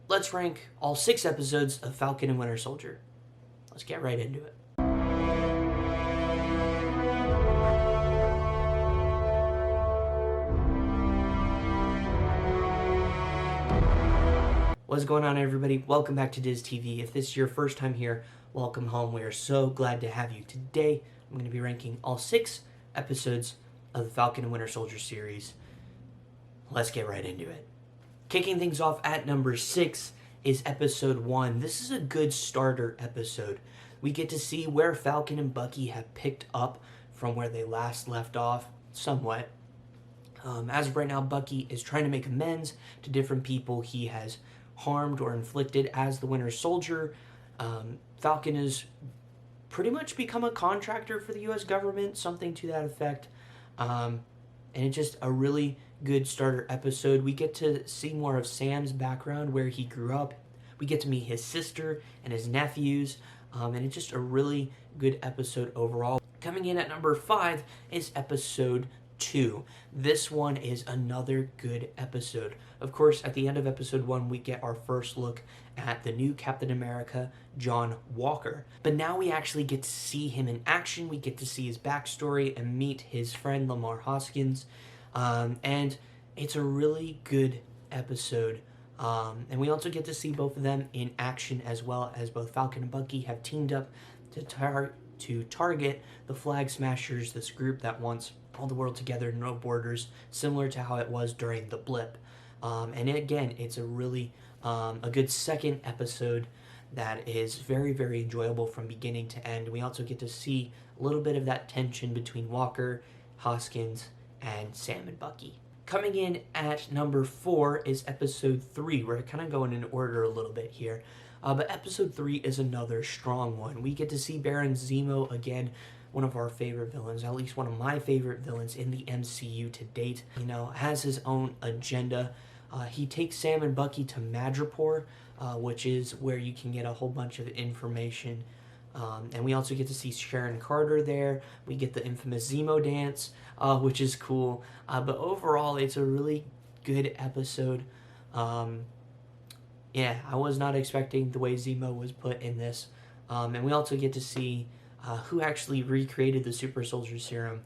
let's rank all 6 episodes of Falcon and Winter Soldier. Let's get right into it. What's going on, everybody? Welcome back to Diz TV. If this is your first time here, welcome home. We are so glad to have you. Today, I'm going to be ranking all 6 episodes of the Falcon and Winter Soldier series. Let's get right into it. Kicking things off at number 6 is episode 1. This is a good starter episode. We get to see where Falcon and Bucky have picked up from where they last left off, somewhat. As of right now, Bucky is trying to make amends to different people he has harmed or inflicted as the Winter Soldier. Falcon has pretty much become a contractor for the U.S. government, something to that effect. And it's just a really good starter episode. We get to see more of Sam's background, where he grew up. We get to meet his sister and his nephews. And it's just a really good episode overall. Coming in at number 5 is episode 2. This one is another good episode. Of course, at the end of episode 1, we get our first look at the new Captain America, John Walker. But now we actually get to see him in action. We get to see his backstory and meet his friend Lamar Hoskins. And it's a really good episode. And we also get to see both of them in action, as well as both Falcon and Bucky have teamed up to target the Flag Smashers, this group that wants all the world together, no borders, similar to how it was during the blip. And again, it's a really a good second episode that is very, very enjoyable from beginning to end. We also get to see a little bit of that tension between Walker, Hoskins, and Sam and Bucky. Coming in at number 4 is episode 3. We're kind of going in order a little bit here. But episode 3 is another strong one. We get to see Baron Zemo again, one of our favorite villains, at least one of my favorite villains in the MCU to date. Has his own agenda. He takes Sam and Bucky to Madripoor, which is where you can get a whole bunch of information. And we also get to see Sharon Carter there. We get the infamous Zemo dance, which is cool. But overall, it's a really good episode. Yeah, I was not expecting the way Zemo was put in this. And we also get to see who actually recreated the Super Soldier Serum.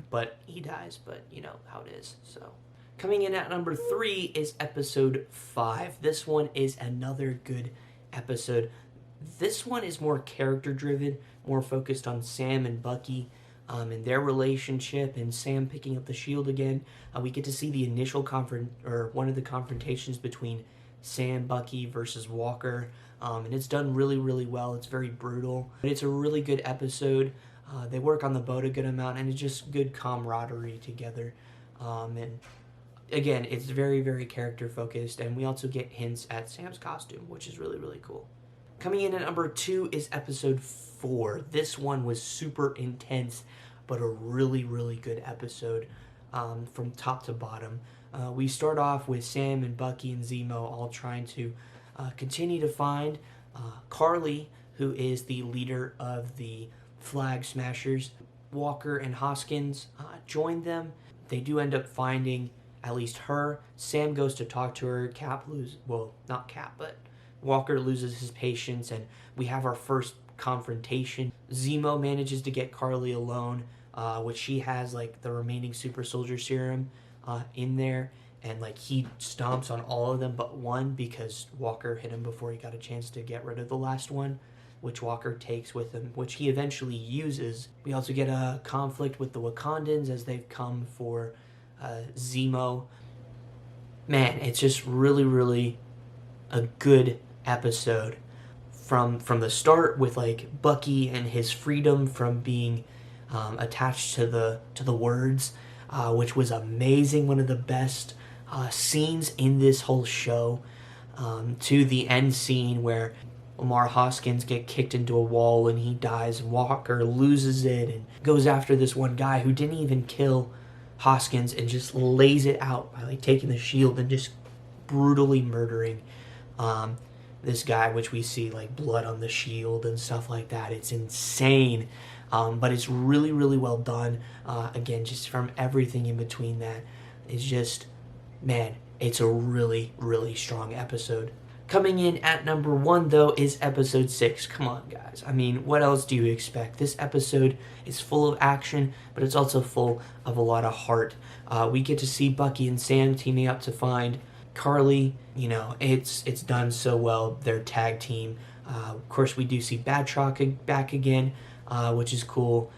But he dies, but you know how it is. So, coming in at number 3 is episode 5. This one is another good episode. This one is more character-driven, more focused on Sam and Bucky and their relationship, and Sam picking up the shield again. We get to see the initial one of the confrontations between Sam, Bucky versus Walker, and it's done really, really well. It's very brutal, but it's a really good episode. They work on the boat a good amount, and it's just good camaraderie together. And again, it's very, very character-focused, and we also get hints at Sam's costume, which is really, really cool. Coming in at number 2 is episode 4. This one was super intense, but a really, really good episode from top to bottom. We start off with Sam and Bucky and Zemo all trying to continue to find Carly, who is the leader of the Flag Smashers. Walker and Hoskins join them. They do end up finding at least her. Sam goes to talk to her. Walker loses his patience, and we have our first confrontation. Zemo manages to get Carly alone, which she has like the remaining Super Soldier Serum in there, and like he stomps on all of them but one, because Walker hit him before he got a chance to get rid of the last one, which Walker takes with him, which he eventually uses. We also get a conflict with the Wakandans as they've come for Zemo. Man, it's just really, really a good episode from the start, with like Bucky and his freedom from being attached to the words, which was amazing. One of the best scenes in this whole show, to the end scene where Lamar Hoskins get kicked into a wall and he dies. Walker loses it and goes after this one guy who didn't even kill Hoskins, and just lays it out by like taking the shield and just brutally murdering this guy, which we see like blood on the shield and stuff like that. It's insane, but it's really, really well done. Again, just from everything in between that, it's just, man, it's a really, really strong episode. Coming in at number 1, though, is episode 6. Come on, guys. I mean, what else do you expect? This episode is full of action, but it's also full of a lot of heart. We get to see Bucky and Sam teaming up to find Carly. You know, it's done so well, their tag team. Of course, we do see Batroc back again, which is cool.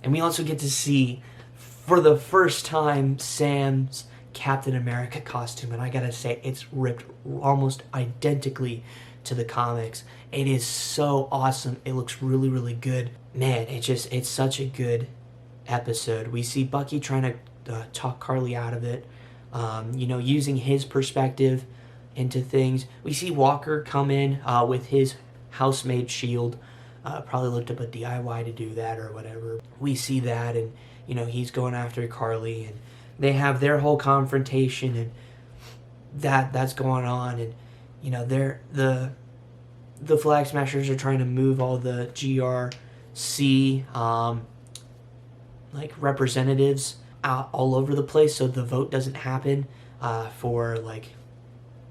And we also get to see, for the first time, Sam's Captain America costume, and I gotta say, it's ripped almost identically to the comics. It is so awesome. It looks really, really good. Man, it's such a good episode. We see Bucky trying to talk Carly out of it, you know, using his perspective into things. We see Walker come in with his house-made shield. Probably looked up a DIY to do that or whatever. We see that, and, you know, he's going after Carly, and they have their whole confrontation, and that's going on, and, you know, the Flag Smashers are trying to move all the GRC like representatives out all over the place so the vote doesn't happen for like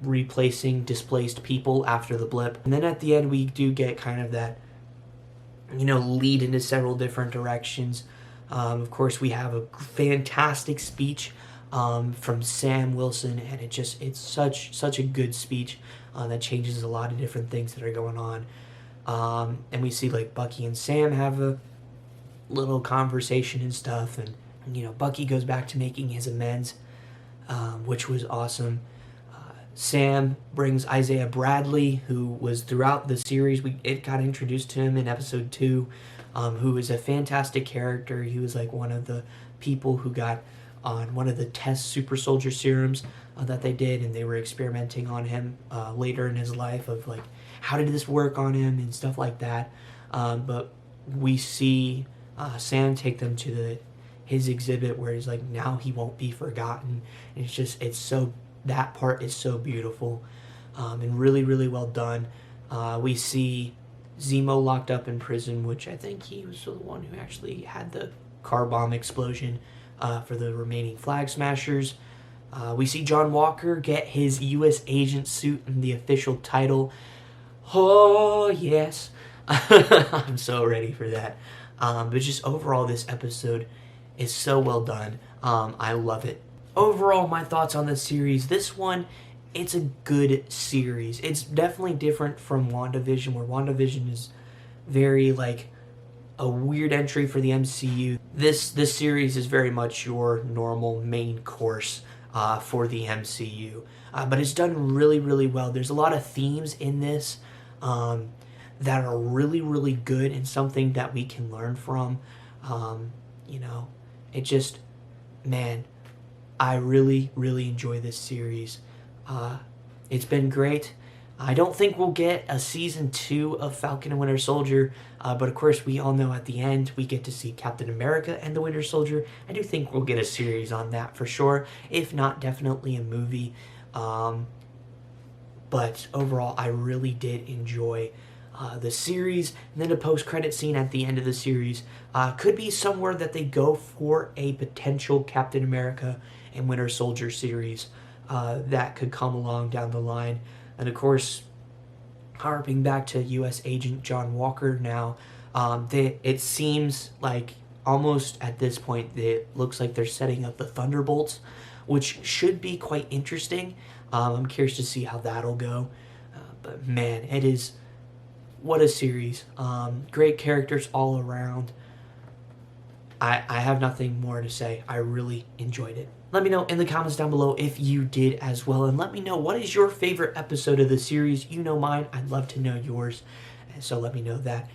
replacing displaced people after the blip. And then at the end we do get kind of that, you know, lead into several different directions. Of course, we have a fantastic speech from Sam Wilson, and it's such a good speech that changes a lot of different things that are going on. And we see like Bucky and Sam have a little conversation and stuff, and, you know, Bucky goes back to making his amends, which was awesome. Sam brings Isaiah Bradley, who was throughout the series. It got introduced to him in episode 2. Who is a fantastic character. He was like one of the people who got on one of the test super soldier serums that they did, and they were experimenting on him later in his life of like, how did this work on him and stuff like that. But we see Sam take them to his exhibit where he's like, now he won't be forgotten. And that part is so beautiful and really, really well done. We see Zemo locked up in prison, which I think he was the one who actually had the car bomb explosion for the remaining Flag Smashers. We see John Walker get his U.S. agent suit and the official title. Oh, yes. I'm so ready for that. But just overall, this episode is so well done. I love it. Overall, my thoughts on this series. This one, it's a good series. It's definitely different from WandaVision, where WandaVision is very, like, a weird entry for the MCU. This series is very much your normal main course for the MCU. But it's done really, really well. There's a lot of themes in this that are really, really good and something that we can learn from. You know, it just, man, I really, really enjoy this series. It's been great. I don't think we'll get a season 2 of Falcon and Winter Soldier, but of course we all know at the end we get to see Captain America and the Winter Soldier. I do think we'll get a series on that for sure, if not definitely a movie. But overall, I really did enjoy the series. And then a post-credit scene at the end of the series could be somewhere that they go for a potential Captain America and Winter Soldier series that could come along down the line. And of course, harping back to U.S. Agent John Walker now, it seems like almost at this point it looks like they're setting up the Thunderbolts, which should be quite interesting. I'm curious to see how that'll go. But man, it is, what a series. Great characters all around. I have nothing more to say. I really enjoyed it. Let me know in the comments down below if you did as well. And let me know, what is your favorite episode of the series? You know mine. I'd love to know yours. And so let me know that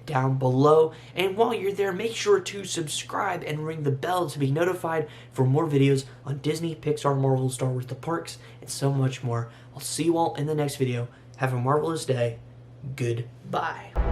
down below. And while you're there, make sure to subscribe and ring the bell to be notified for more videos on Disney, Pixar, Marvel, Star Wars, the parks, and so much more. I'll see you all in the next video. Have a marvelous day. Goodbye.